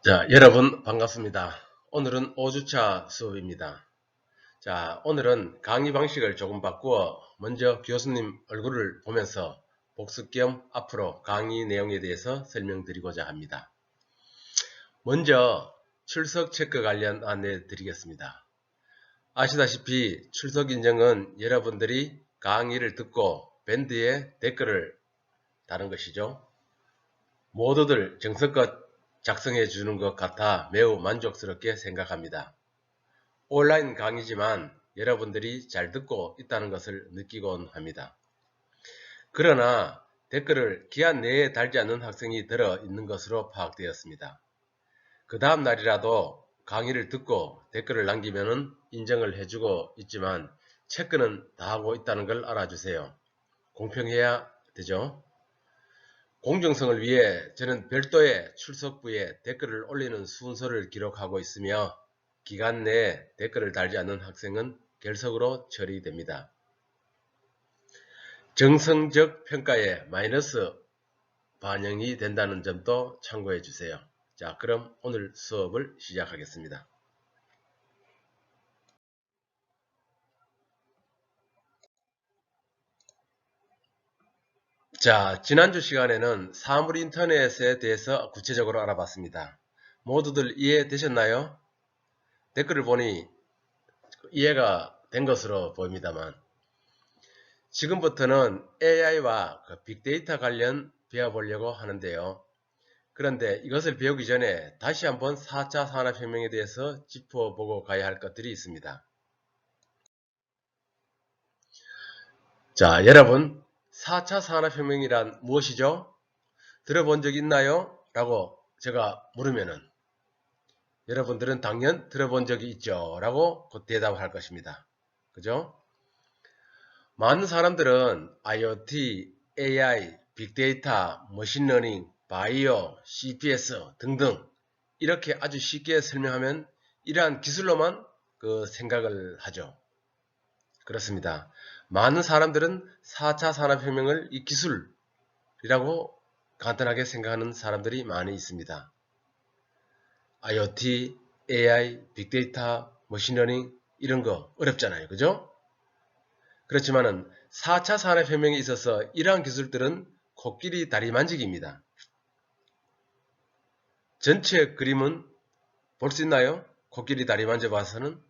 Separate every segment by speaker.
Speaker 1: 자, 여러분 반갑습니다. 오늘은 5주차 수업입니다. 자, 오늘은 강의 방식을 조금 바꾸어 먼저 교수님 얼굴을 보면서 복습 겸 앞으로 강의 내용에 대해서 설명드리고자 합니다. 먼저 출석 체크 관련 안내 드리겠습니다. 아시다시피 출석 인증은 여러분들이 강의를 듣고 밴드에 댓글을 다는 것이죠. 모두들 정성껏 작성해 주는 것 같아 매우 만족스럽게 생각합니다. 온라인 강의지만 여러분들이 잘 듣고 있다는 것을 느끼곤 합니다. 그러나 댓글을 기한 내에 달지 않는 학생이 들어 있는 것으로 파악되었습니다. 그 다음 날이라도 강의를 듣고 댓글을 남기면 인정을 해주고 있지만 체크는 다 하고 있다는 걸 알아주세요. 공평해야 되죠. 공정성을 위해 저는 별도의 출석부에 댓글을 올리는 순서를 기록하고 있으며 기간 내에 댓글을 달지 않는 학생은 결석으로 처리됩니다. 정성적 평가에 마이너스 반영이 된다는 점도 참고해 주세요. 자, 그럼 오늘 수업을 시작하겠습니다. 자, 지난주 시간에는 사물 인터넷에 대해서 구체적으로 알아봤습니다. 모두들 이해되셨나요? 댓글을 보니 이해가 된 것으로 보입니다만 지금부터는 AI와 빅데이터 관련 배워보려고 하는데요. 그런데 이것을 배우기 전에 다시 한번 4차 산업혁명에 대해서 짚어보고 가야 할 것들이 있습니다. 자, 여러분 4차 산업혁명이란 무엇이죠? 들어본 적 있나요? 라고 제가 물으면은 여러분들은 당연 들어본 적이 있죠 라고 곧 대답할 것입니다. 그죠? 많은 사람들은 IoT, AI, 빅데이터, 머신러닝, 바이오, CPS 등등 이렇게 아주 쉽게 설명하면 이러한 기술로만 생각을 하죠. 그렇습니다. 많은 사람들은 4차 산업혁명을 이 기술이라고 간단하게 생각하는 사람들이 많이 있습니다. IoT, AI, 빅데이터, 머신러닝 이런 거 어렵잖아요. 그죠? 그렇지만은 4차 산업혁명에 있어서 이러한 기술들은 코끼리 다리 만지기입니다. 전체 그림은 볼 수 있나요? 코끼리 다리 만져봐서는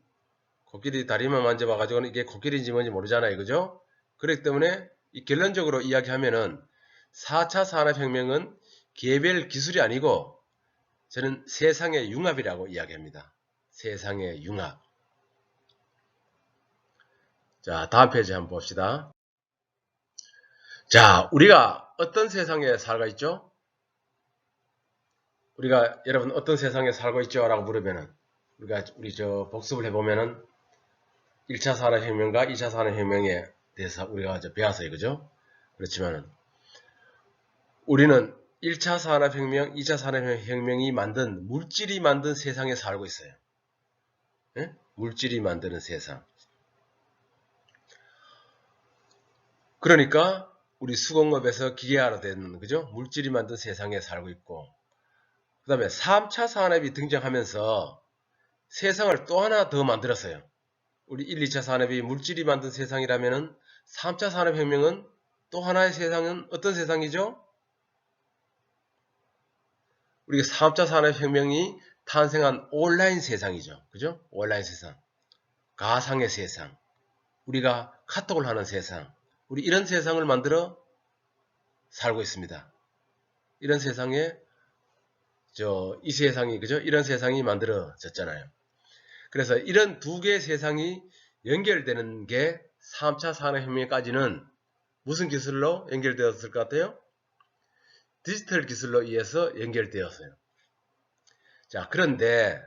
Speaker 1: 코끼리 다리만 만져봐가지고는 이게 코끼리인지 뭔지 모르잖아요. 그죠? 그렇기 때문에 결론적으로 이야기하면은 4차 산업혁명은 개별 기술이 아니고 저는 세상의 융합이라고 이야기합니다. 세상의 융합. 자, 다음 페이지 한번 봅시다. 자, 우리가 어떤 세상에 살고 있죠? 우리가 여러분 어떤 세상에 살고 있죠? 라고 물으면은 우리 복습을 해보면은 1차 산업혁명과 2차 산업혁명에 대해서 우리가 배웠어요. 그죠? 그렇지만은 우리는 1차 산업혁명, 2차 산업혁명이 만든 물질이 만든 세상에 살고 있어요. 예? 물질이 만드는 세상. 그러니까 우리 수공업에서 기계화로 된 그죠? 물질이 만든 세상에 살고 있고 그 다음에 3차 산업이 등장하면서 세상을 또 하나 더 만들었어요. 우리 1, 2차 산업이 물질이 만든 세상이라면은 3차 산업혁명은 또 하나의 세상은 어떤 세상이죠? 우리가 3차 산업혁명이 탄생한 온라인 세상이죠. 그죠? 온라인 세상. 가상의 세상. 우리가 카톡을 하는 세상. 우리 이런 세상을 만들어 살고 있습니다. 이런 세상에 이 세상이 그죠? 이런 세상이 만들어졌잖아요. 그래서 이런 두 개의 세상이 연결되는 게 3차 산업혁명까지는 무슨 기술로 연결되었을 것 같아요? 디지털 기술로 의해서 연결되었어요. 자, 그런데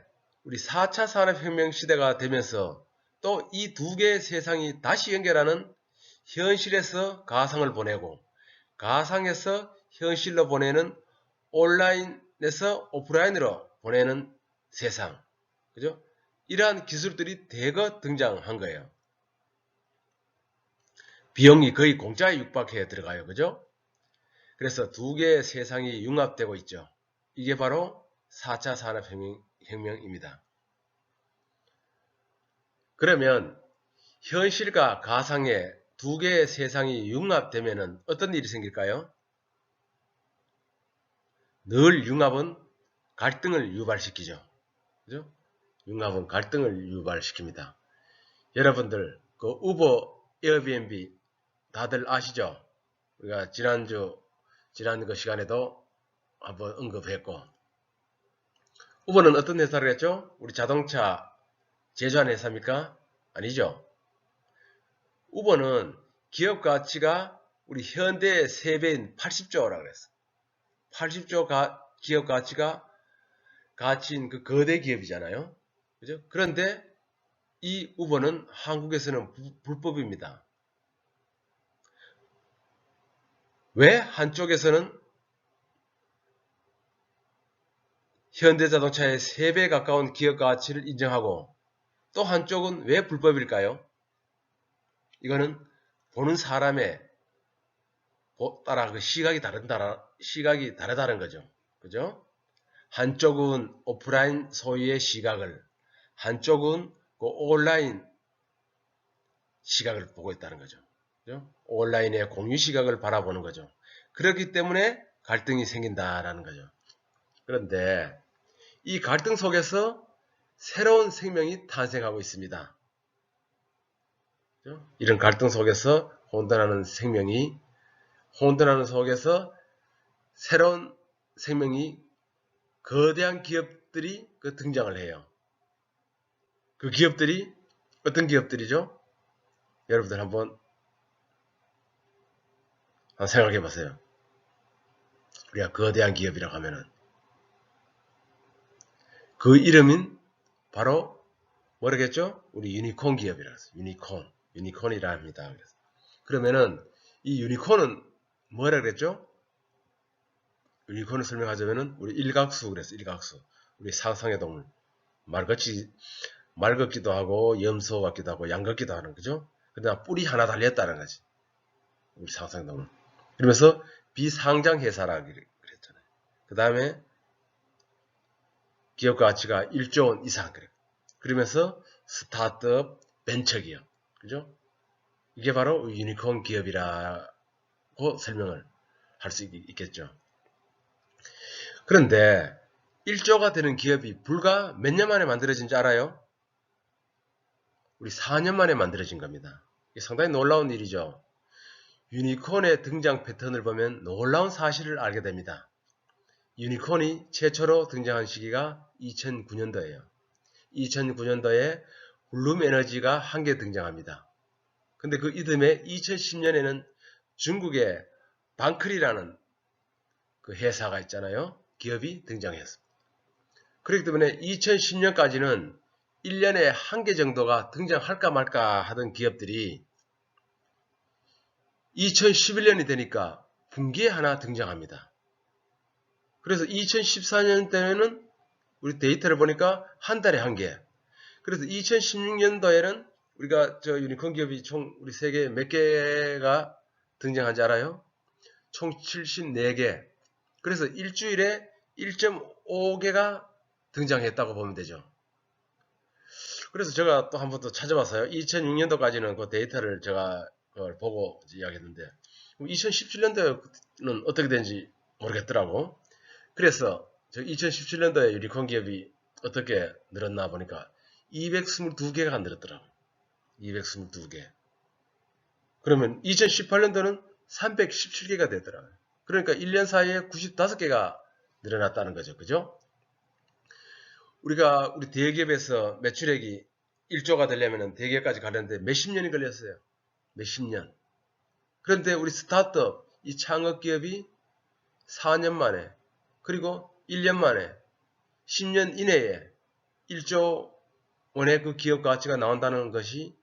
Speaker 1: 우리 4차 산업혁명 시대가 되면서 또 이 두 개의 세상이 다시 연결하는 현실에서 가상을 보내고 가상에서 현실로 보내는 온라인에서 오프라인으로 보내는 세상. 그죠? 이러한 기술들이 대거 등장한 거예요. 비용이 거의 공짜에 육박해 들어가요. 그죠? 그래서 두 개의 세상이 융합되고 있죠. 이게 바로 4차 산업혁명입니다. 그러면 현실과 가상의 두 개의 세상이 융합되면 어떤 일이 생길까요? 늘 융합은 갈등을 유발시키죠. 그죠? 융합은 갈등을 유발시킵니다. 여러분들 그 우버, 에어비앤비 다들 아시죠? 우리가 지난 그 시간에도 한번 언급했고, 우버는 어떤 회사를 했죠? 우리 자동차 제조하는 회사입니까? 아니죠. 우버는 기업 가치가 우리 현대의 3배인 80조라고 그랬어. 80조 기업 가치인 그 거대 기업이잖아요. 그죠? 그런데 이 우버는 한국에서는 불법입니다. 왜 한쪽에서는 현대자동차의 3배 가까운 기업 가치를 인정하고 또 한쪽은 왜 불법일까요? 이거는 보는 사람에 따라 그 시각이 다르다는 거죠. 그죠? 한쪽은 오프라인 소유의 시각을, 한쪽은 그 온라인 시각을 보고 있다는 거죠. 그죠? 온라인의 공유 시각을 바라보는 거죠. 그렇기 때문에 갈등이 생긴다라는 거죠. 그런데 이 갈등 속에서 새로운 생명이 탄생하고 있습니다. 그죠? 이런 갈등 속에서 혼돈하는 속에서 새로운 생명이 거대한 기업들이 등장을 해요. 그 기업들이 어떤 기업들이죠? 여러분들 한번 생각해 보세요. 우리가 거대한 기업이라고 하면은 그 이름인 바로 뭐라겠죠? 우리 유니콘 기업이라고 해서 유니콘이라 합니다. 그러면은 이 유니콘은 뭐라 그랬죠? 유니콘을 설명하자면은 우리 일각수 그랬어. 일각수. 우리 상상의 동물. 말 같기도 하고 염소 같기도 하고 양 같기도 하는 거죠. 그다음 뿔이 하나 달렸다는 거지. 우리 상상의 동물. 그러면서 비상장 회사라 그랬잖아요. 그 다음에 기업 가치가 1조 원 이상 그래. 그러면서 스타트업 벤처기업. 그죠? 이게 바로 유니콘 기업이라고 설명을 할 수 있겠죠. 그런데 1조가 되는 기업이 불과 몇 년 만에 만들어진지 알아요? 우리 4년 만에 만들어진 겁니다. 이게 상당히 놀라운 일이죠. 유니콘의 등장 패턴을 보면 놀라운 사실을 알게 됩니다. 유니콘이 최초로 등장한 시기가 2009년도예요. 2009년도에 블룸 에너지가 한 개 등장합니다. 근데 그 이듬해 2010년에는 중국의 방클이라는 그 회사가 있잖아요. 기업이 등장했습니다. 그렇기 때문에 2010년까지는 1년에 한 개 정도가 등장할까 말까 하던 기업들이 2011년이 되니까 분기에 하나 등장합니다. 그래서 2014년 때는 우리 데이터를 보니까 한 달에 한 개. 그래서 2016년도에는 우리가 유니콘 기업이 총 우리 세계에 몇 개가 등장한지 알아요? 총 74개. 그래서 일주일에 1.5개가 등장했다고 보면 되죠. 그래서 제가 또 한 번 더 찾아봤어요. 2006년도까지는 그 데이터를 제가 그걸 보고 이야기했는데 2017년도에는 어떻게 된지 모르겠더라고. 그래서 2017년도에 유니콘 기업이 어떻게 늘었나 보니까 222개가 늘었더라고. 222개. 그러면 2018년도는 317개가 되더라고요. 그러니까 1년 사이에 95개가 늘어났다는 거죠. 그죠? 우리 대기업에서 매출액이 1조가 되려면 대기업까지 가려는데 몇십 년이 걸렸어요. 몇십 년. 그런데 우리 스타트업, 이 창업 기업이 4년 만에, 그리고 1년 만에, 10년 이내에 1조 원의 그 기업 가치가 나온다는 것이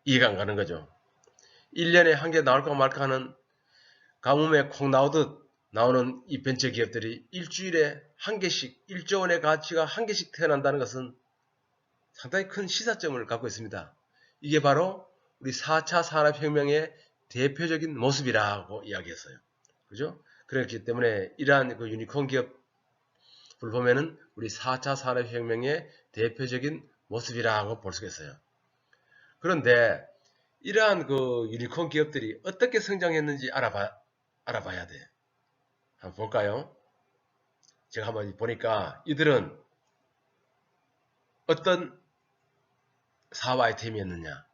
Speaker 1: 이해가 안 가는 거죠. 1년에 한 개 나올까 말까 하는 가뭄에 콩 나오듯 나오는 이 벤처 기업들이 일주일에 한 개씩 1조 원의 가치가 한 개씩 태어난다는 것은 상당히 큰 시사점을 갖고 있습니다. 이게 바로 우리 4차 산업혁명의 대표적인 모습이라고 이야기했어요. 그죠? 그렇기 때문에 이러한 그 유니콘 기업 보면은 우리 4차 산업혁명의 대표적인 모습이라고 볼 수가 있어요. 그런데 이러한 그 유니콘 기업들이 어떻게 성장했는지 알아봐야 돼. 한번 볼까요? 제가 한번 보니까 이들은 어떤 사업 아이템이었느냐?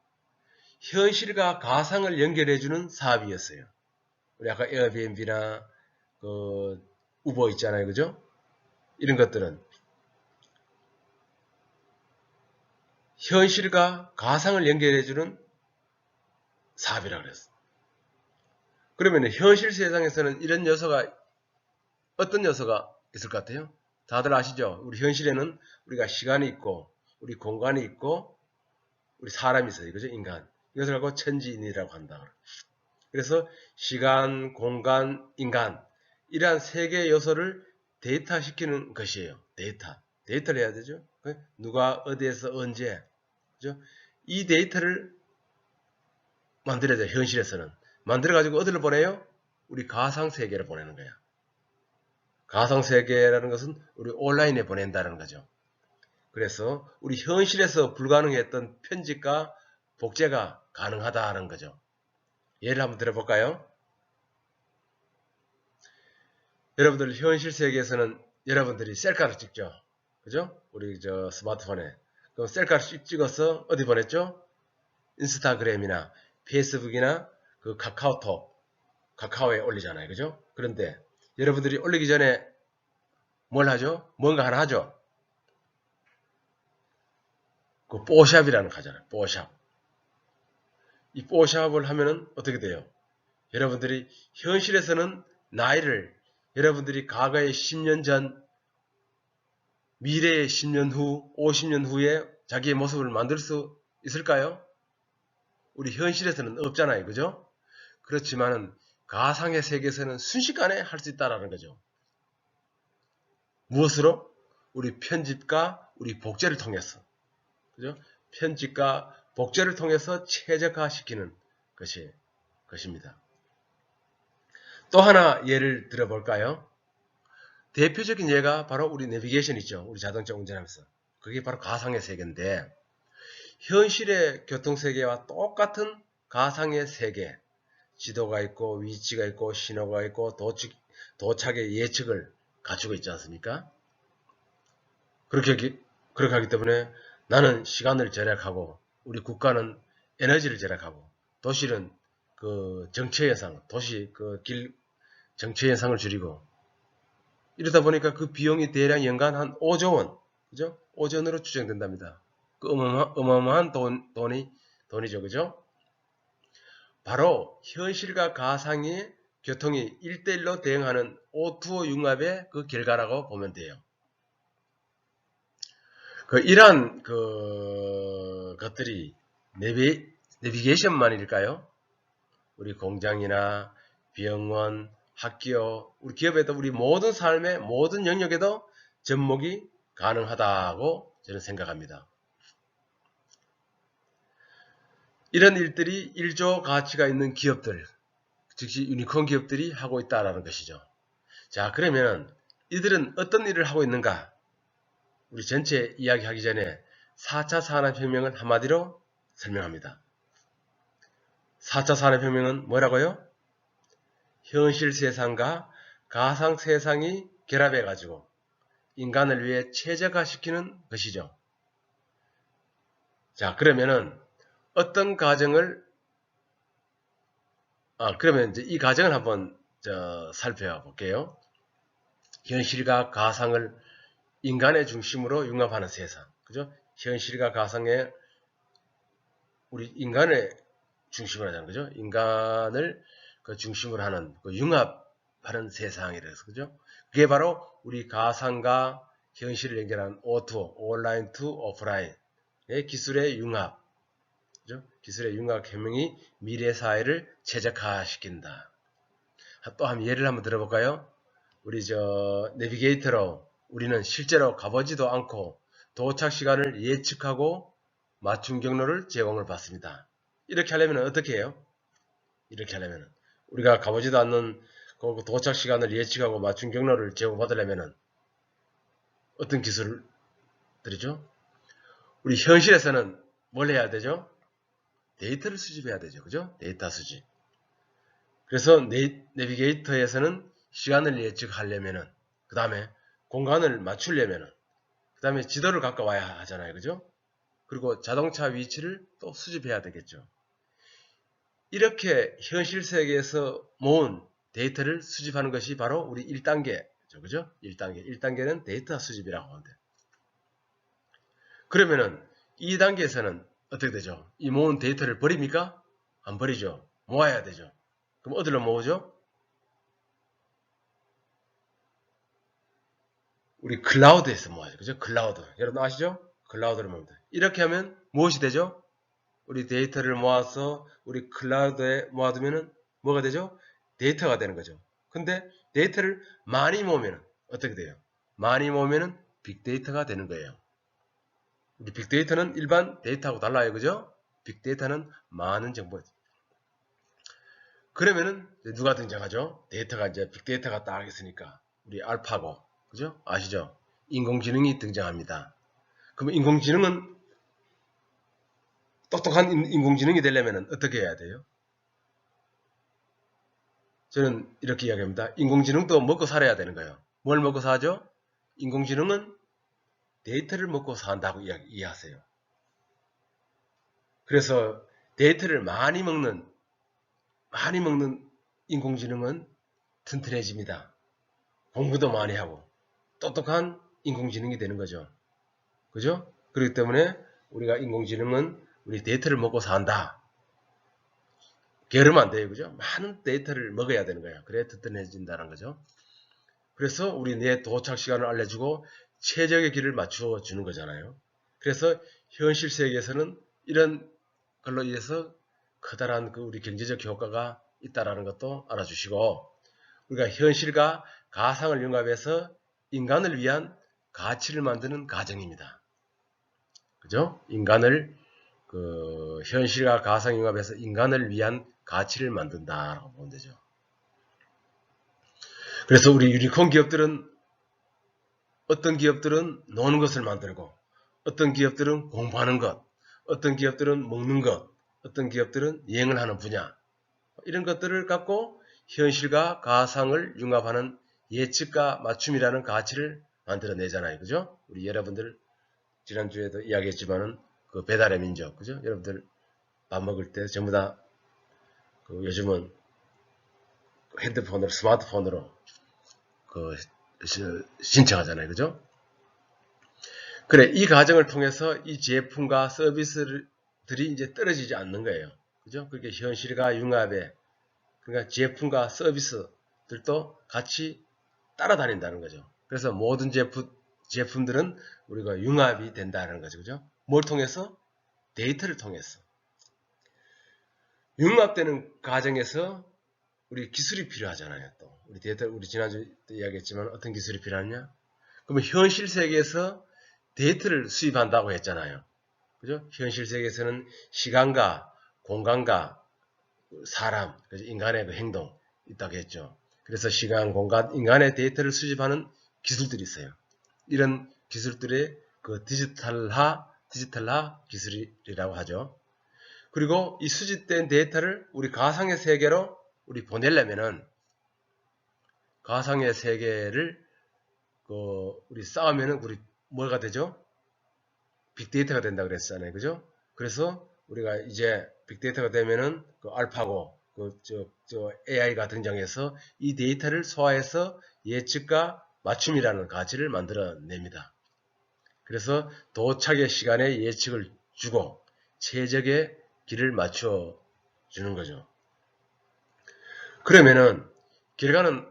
Speaker 1: 현실과 가상을 연결해주는 사업이었어요. 우리 아까 에어비앤비나 그 우버 있잖아요, 그죠? 이런 것들은 현실과 가상을 연결해주는 사업이라고 그랬어. 그러면 현실 세상에서는 이런 요소가 어떤 요소가 있을 것 같아요? 다들 아시죠? 우리 현실에는 우리가 시간이 있고 우리 공간이 있고 우리 사람이 있어요. 그죠? 인간. 이것을 갖고 천지인이라고 한다. 그래서 시간, 공간, 인간 이러한 세 개의 요소를 데이터시키는 것이에요. 데이터를 해야 되죠. 누가 어디에서 언제 그죠? 이 데이터를 만들어야 돼요. 현실에서는. 만들어가지고 어디를 보내요? 우리 가상세계를 보내는 거야. 가상세계라는 것은 우리 온라인에 보낸다는 거죠. 그래서 우리 현실에서 불가능했던 편집과 복제가 가능하다는 거죠. 예를 한번 들어볼까요? 여러분들 현실 세계에서는 여러분들이 셀카를 찍죠. 그죠? 우리 저 스마트폰에. 그럼 셀카를 찍어서 어디 보냈죠? 인스타그램이나 페이스북이나 그 카카오에 올리잖아요. 그죠? 그런데 여러분들이 올리기 전에 뭘 하죠? 뭔가 하나 하죠? 그 뽀샵이라는 거 하잖아요. 뽀샵. 이 뽀샵을 하면은 어떻게 돼요? 여러분들이 현실에서는 나이를 여러분들이 과거의 10년 전, 미래의 10년 후, 50년 후에 자기의 모습을 만들 수 있을까요? 우리 현실에서는 없잖아요. 그죠? 그렇지만은 가상의 세계에서는 순식간에 할 수 있다라는 거죠. 무엇으로? 우리 편집과 우리 복제를 통해서. 그죠? 편집과 복제를 통해서 최적화시키는 것입니다. 또 하나 예를 들어볼까요? 대표적인 예가 바로 우리 내비게이션 있죠. 우리 자동차 운전하면서. 그게 바로 가상의 세계인데 현실의 교통세계와 똑같은 가상의 세계. 지도가 있고 위치가 있고 신호가 있고 도착의 예측을 갖추고 있지 않습니까? 그렇게 하기 때문에 나는 시간을 절약하고 우리 국가는 에너지를 절약하고 도시는 그 정체 예상, 도시 그 길 정체 예상을 줄이고 이러다 보니까 그 비용이 대략 연간 한 5조 원, 그죠? 5전으로 추정된답니다. 그 어마어마한 돈이죠, 그죠? 바로 현실과 가상의 교통이 1대1로 대응하는 O2O 융합의 그 결과라고 보면 돼요. 이러한 것들이 내비게이션만일까요? 우리 공장이나 병원, 학교, 우리 기업에도 우리 모든 삶의 모든 영역에도 접목이 가능하다고 저는 생각합니다. 이런 일들이 1조 가치가 있는 기업들, 즉시 유니콘 기업들이 하고 있다는 것이죠. 자, 그러면 이들은 어떤 일을 하고 있는가? 우리 전체 이야기하기 전에 4차 산업혁명을 한마디로 설명합니다. 4차 산업혁명은 뭐라고요? 현실 세상과 가상 세상이 결합해가지고 인간을 위해 최적화시키는 것이죠. 자, 그러면은 어떤 과정을 그러면 이제 이 과정을 한번 살펴볼게요. 현실과 가상을 인간의 중심으로 융합하는 세상. 그죠? 현실과 가상에 우리 인간의 중심으로 하자는 거죠. 인간을 그 중심으로 하는 그 융합하는 세상이라서 그죠? 그게 바로 우리 가상과 현실을 연결하는 O2O, 온라인 투 오프라인의 기술의 융합, 그죠? 기술의 융합 혁명이 미래 사회를 최적화시킨다. 또 한 예를 한번 들어볼까요? 우리 내비게이터로 우리는 실제로 가보지도 않고 도착 시간을 예측하고 맞춤 경로를 제공을 받습니다. 이렇게 하려면 어떻게 해요? 이렇게 하려면 우리가 가보지도 않는 그 도착 시간을 예측하고 맞춤 경로를 제공받으려면 어떤 기술들이죠? 우리 현실에서는 뭘 해야 되죠? 데이터를 수집해야 되죠. 그죠? 데이터 수집. 그래서 내비게이터에서는 시간을 예측하려면은, 그 다음에 공간을 맞추려면은, 그 다음에 지도를 갖고 와야 하잖아요. 그죠? 그리고 자동차 위치를 또 수집해야 되겠죠. 이렇게 현실 세계에서 모은 데이터를 수집하는 것이 바로 우리 1단계죠. 그죠? 1단계. 1단계는 데이터 수집이라고 하는데. 그러면은 2단계에서는 어떻게 되죠? 이 모은 데이터를 버립니까? 안 버리죠. 모아야 되죠. 그럼 어디로 모으죠? 우리 클라우드에서 모아죠. 그죠? 클라우드. 여러분 아시죠? 클라우드를 모읍니다. 이렇게 하면 무엇이 되죠? 우리 데이터를 모아서 우리 클라우드에 모아두면은 뭐가 되죠? 데이터가 되는 거죠. 근데 데이터를 많이 모으면 어떻게 돼요? 많이 모으면 빅데이터가 되는 거예요. 우리 빅데이터는 일반 데이터하고 달라요. 그죠? 빅데이터는 많은 정보죠. 그러면은 누가 등장하죠? 데이터가 이제 빅데이터가 딱 있으니까 우리 알파고, 그죠? 아시죠? 인공지능이 등장합니다. 그럼 인공지능은 똑똑한 인공지능이 되려면 어떻게 해야 돼요? 저는 이렇게 이야기합니다. 인공지능도 먹고 살아야 되는 거예요. 뭘 먹고 사죠? 인공지능은 데이터를 먹고 산다고 이해하세요. 그래서 데이터를 많이 먹는 인공지능은 튼튼해집니다. 공부도 많이 하고 똑똑한 인공지능이 되는 거죠. 그죠? 그렇기 때문에 우리가 인공지능은 우리 데이터를 먹고 산다. 게으르면 안 돼요. 그죠? 많은 데이터를 먹어야 되는 거예요. 그래야 튼튼해진다는 거죠. 그래서 우리 내 도착 시간을 알려주고 최적의 길을 맞추어 주는 거잖아요. 그래서 현실 세계에서는 이런 걸로 인해서 커다란 그 우리 경제적 효과가 있다라는 것도 알아주시고, 우리가 현실과 가상을 융합해서 인간을 위한 가치를 만드는 과정입니다. 그죠? 인간을 현실과 가상 융합해서 인간을 위한 가치를 만든다라고 보면 되죠. 그래서 우리 유니콘 기업들은 어떤 기업들은 노는 것을 만들고, 어떤 기업들은 공부하는 것, 어떤 기업들은 먹는 것, 어떤 기업들은 여행을 하는 분야, 이런 것들을 갖고 현실과 가상을 융합하는 예측과 맞춤이라는 가치를 만들어내잖아요. 그죠? 우리 여러분들 지난주에도 이야기했지만은 그 배달의 민족, 그죠? 여러분들 밥 먹을 때 전부 다 요즘은 핸드폰으로, 스마트폰으로 신청하잖아요. 그죠? 그래, 이 과정을 통해서 이 제품과 서비스들이 이제 떨어지지 않는 거예요. 그죠? 그렇게 현실과 융합에, 그러니까 제품과 서비스들도 같이 따라다닌다는 거죠. 그래서 모든 제품들은 우리가 융합이 된다는 거죠. 그죠? 뭘 통해서? 데이터를 통해서. 융합되는 과정에서 우리 기술이 필요하잖아요. 또 우리 데이터, 우리 지난주 에 이야기했지만 어떤 기술이 필요하냐? 그러면 현실 세계에서 데이터를 수입한다고 했잖아요. 그죠? 현실 세계에서는 시간과 공간과 사람, 인간의 그 행동 있다고 했죠. 그래서 시간, 공간, 인간의 데이터를 수집하는 기술들이 있어요. 이런 기술들의 그 디지털화 기술이라고 하죠. 그리고 이 수집된 데이터를 우리 가상의 세계로 우리 보내려면은 가상의 세계를 우리 쌓으면은 우리 뭐가 되죠? 빅데이터가 된다 그랬잖아요. 그죠? 그래서 우리가 이제 빅데이터가 되면은 그 알파고 AI가 등장해서 이 데이터를 소화해서 예측과 맞춤이라는 가치를 만들어냅니다. 그래서 도착의 시간에 예측을 주고 최적의 길을 맞춰 주는 거죠. 그러면은 결과는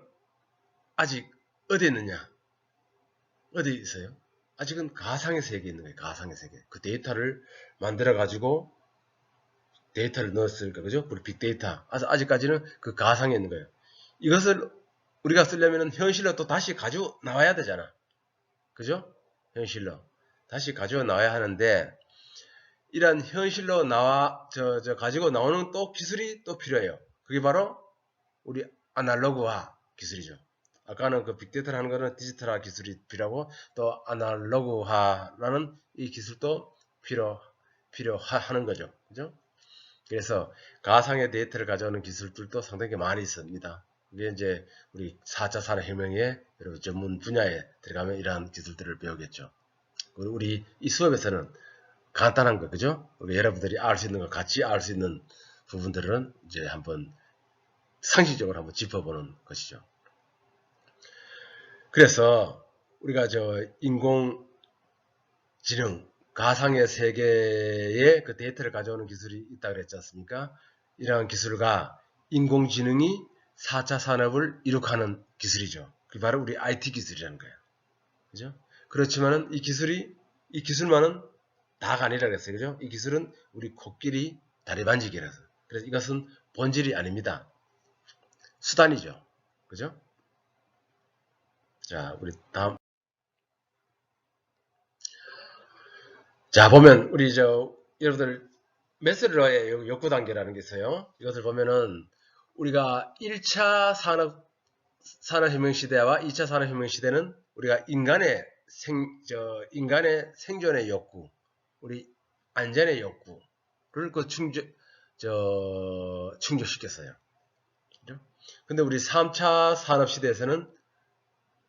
Speaker 1: 아직 어디 있느냐? 어디 있어요? 아직은 가상의 세계에 있는 거예요. 가상의 세계. 그 데이터를 만들어 가지고 데이터를 넣었으니까, 그죠? 우리 빅데이터. 아직까지는 그 가상에 있는 거예요. 이것을 우리가 쓰려면 현실로 또 다시 가지고 나와야 되잖아. 그죠? 현실로. 다시 가지고 나와야 하는데, 이런 현실로 가지고 나오는 또 기술이 또 필요해요. 그게 바로 우리 아날로그화 기술이죠. 아까는 그 빅데이터를 하는 거는 디지털화 기술이 필요하고 또 아날로그화라는 이 기술도 필요하는 거죠. 그죠? 그래서 가상의 데이터를 가져오는 기술들도 상당히 많이 있습니다. 이게 이제 우리 4차 산업혁명의 여러 전문 분야에 들어가면 이러한 기술들을 배우겠죠. 그리고 우리 이 수업에서는 간단한 거, 그죠? 우리 여러분들이 알 수 있는 거, 같이 알 수 있는 부분들은 이제 한번 상식적으로 한번 짚어보는 것이죠. 그래서 우리가 저 인공지능, 가상의 세계에 그 데이터를 가져오는 기술이 있다고 그랬지 않습니까? 이러한 기술과 인공지능이 4차 산업을 이룩하는 기술이죠. 그게 바로 우리 IT 기술이라는 거예요. 그죠? 그렇지만은 이 기술만은 다가 아니라 그랬어요. 그죠? 이 기술은 우리 코끼리 다리 만지기라서. 그래서 이것은 본질이 아닙니다. 수단이죠. 그죠? 자, 우리 다음. 자, 보면, 우리 여러분들, 메슬러의 욕구 단계라는 게 있어요. 이것을 보면은, 우리가 1차 산업혁명 시대와 2차 산업혁명 시대는 우리가 인간의 생존의 욕구, 우리 안전의 욕구를 충족시켰어요. 그죠? 근데 우리 3차 산업 시대에서는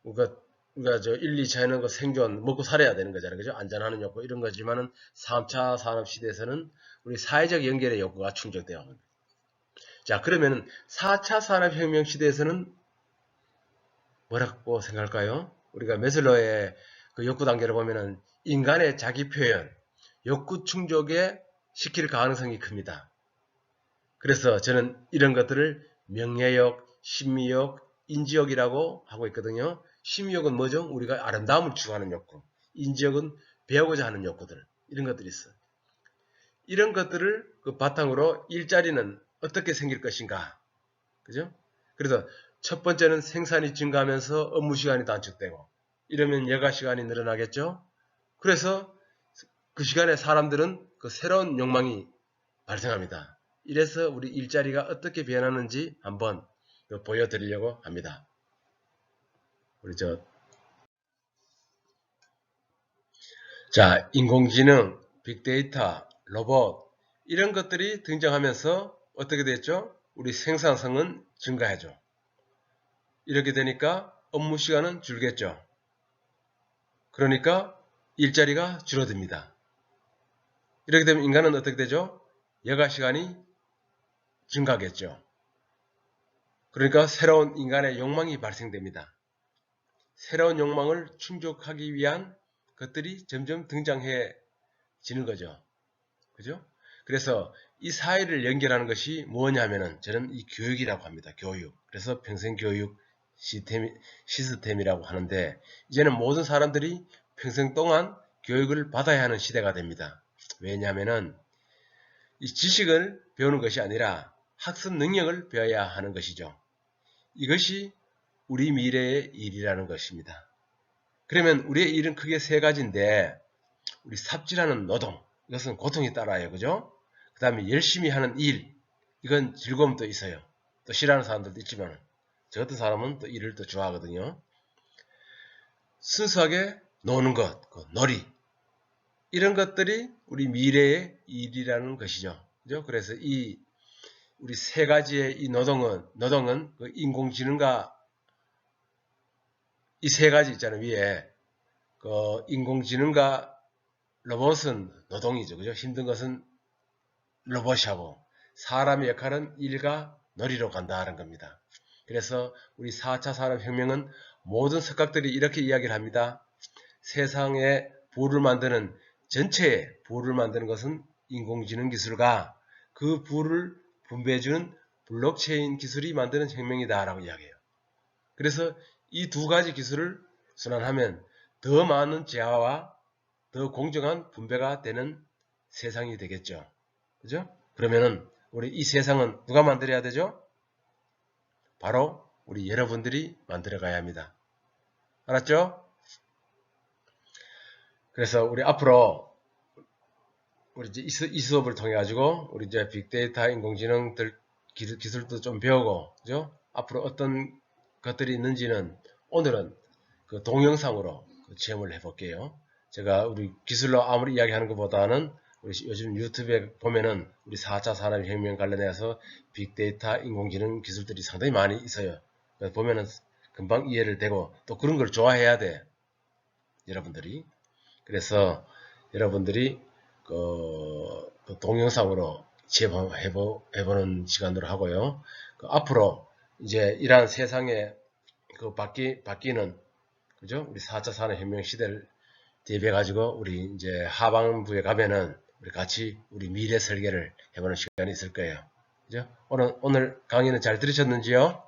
Speaker 1: 우리가 1, 2차에는 그 생존, 먹고 살아야 되는 거잖아요. 그죠? 안전하는 욕구, 이런 거지만은 3차 산업 시대에서는 우리 사회적 연결의 욕구가 충족되어야 합니다. 자, 그러면은 4차 산업혁명 시대에서는 뭐라고 생각할까요? 우리가 메슬러의 그 욕구 단계를 보면은 인간의 자기 표현, 욕구 충족에 시킬 가능성이 큽니다. 그래서 저는 이런 것들을 명예욕, 심미욕, 인지욕이라고 하고 있거든요. 심미욕은 뭐죠? 우리가 아름다움을 추구하는 욕구. 인지욕은 배우고자 하는 욕구들. 이런 것들이 있어요. 이런 것들을 그 바탕으로 일자리는 어떻게 생길 것인가. 그죠? 그래서 첫 번째는 생산이 증가하면서 업무 시간이 단축되고, 이러면 여가 시간이 늘어나겠죠? 그래서 그 시간에 사람들은 그 새로운 욕망이 발생합니다. 이래서 우리 일자리가 어떻게 변하는지 한번 보여드리려고 합니다. 우리 자, 인공지능, 빅데이터, 로봇 이런 것들이 등장하면서 어떻게 됐죠? 우리 생산성은 증가하죠. 이렇게 되니까 업무 시간은 줄겠죠. 그러니까 일자리가 줄어듭니다. 이렇게 되면 인간은 어떻게 되죠? 여가 시간이 증가하겠죠. 그러니까 새로운 인간의 욕망이 발생됩니다. 새로운 욕망을 충족하기 위한 것들이 점점 등장해지는 거죠. 그죠? 그래서 이 사회를 연결하는 것이 뭐냐 하면은 저는 이 교육이라고 합니다. 교육. 그래서 평생교육 시스템이라고 하는데 이제는 모든 사람들이 평생 동안 교육을 받아야 하는 시대가 됩니다. 왜냐하면은 이 지식을 배우는 것이 아니라 학습 능력을 배워야 하는 것이죠. 이것이 우리 미래의 일이라는 것입니다. 그러면 우리의 일은 크게 세 가지인데 우리 삽질하는 노동, 이것은 고통이 따라요. 그죠? 그 다음에 열심히 하는 일, 이건 즐거움도 있어요. 또 싫어하는 사람들도 있지만 저 같은 사람은 또 일을 또 좋아하거든요. 순수하게 노는 것, 그 놀이, 이런 것들이 우리 미래의 일이라는 것이죠. 그죠? 그래서 우리 세 가지의 이 노동은 그 인공지능과 이 세 가지 있잖아요. 위에 그 인공지능과 로봇은 노동이죠. 그죠? 힘든 것은 로봇이 하고 사람의 역할은 일과 놀이로 간다는 겁니다. 그래서 우리 4차 산업혁명은 모든 석학들이 이렇게 이야기를 합니다. 세상에 부를 만드는 전체의 부를 만드는 것은 인공지능 기술과 그 부를 분배해주는 블록체인 기술이 만드는 혁명이다 라고 이야기해요. 그래서 이 두 가지 기술을 순환하면 더 많은 재화와 더 공정한 분배가 되는 세상이 되겠죠. 그죠? 그러면은 우리 이 세상은 누가 만들어야 되죠? 바로 우리 여러분들이 만들어 가야 합니다. 알았죠? 그래서 우리 앞으로 우리 이제 이 수업을 통해 가지고 우리 이제 빅데이터 인공지능들 기술도 좀 배우고, 그죠? 앞으로 어떤 것들이 있는지는 오늘은 그 동영상으로 체험을 해볼게요. 제가 우리 기술로 아무리 이야기하는 것보다는 우리 요즘 유튜브에 보면은 우리 4차 산업혁명 관련해서 빅데이터, 인공지능 기술들이 상당히 많이 있어요. 보면은 금방 이해를 되고 또 그런 걸 좋아해야 돼. 여러분들이. 그래서 여러분들이 그 동영상으로 체험해보는 시간으로 하고요. 앞으로 이제 이러한 세상에 바뀌는 그죠? 우리 4차 산업혁명 시대를 대비해 가지고 우리 이제 하반부에 가면은 우리 같이 우리 미래 설계를 해보는 시간이 있을 거예요. 그죠? 오늘 강의는 잘 들으셨는지요?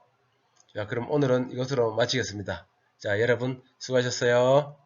Speaker 1: 자, 그럼 오늘은 이것으로 마치겠습니다. 자, 여러분 수고하셨어요.